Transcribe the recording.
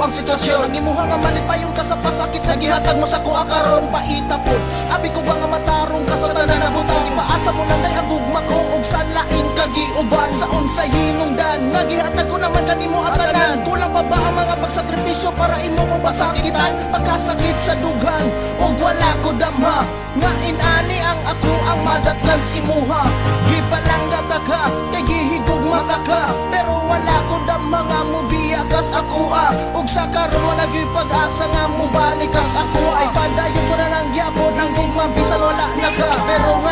ang sitwasyon. Nagimuha nga malipayon ka sa pasakit na gihatag mo sa kuha karon paita po. Abi ko ba nga matarong ka sa tanan na butang, ipaasa mo lang day ang gugma ko og sa lain kagiuban sa unsay hinungdan. Nga gihatag ko naman kanimo at tanan. Kulang pa ba ang mga pagsakripisyo para imo kong pasakitan? Pagkasakit sa dughan og wala ko damha, nga inani ang ako ang madatnan sa imuha. Gipalanggat ka kay gihigog mata ka, pero wala ko damha nga mubiya ka sa kuha. Og sa karon wala gyud pag-asa nga mubalik ka sa kuha. Ay padayon ko na lang gyapon ang gugma bisan wala na ka, pero nga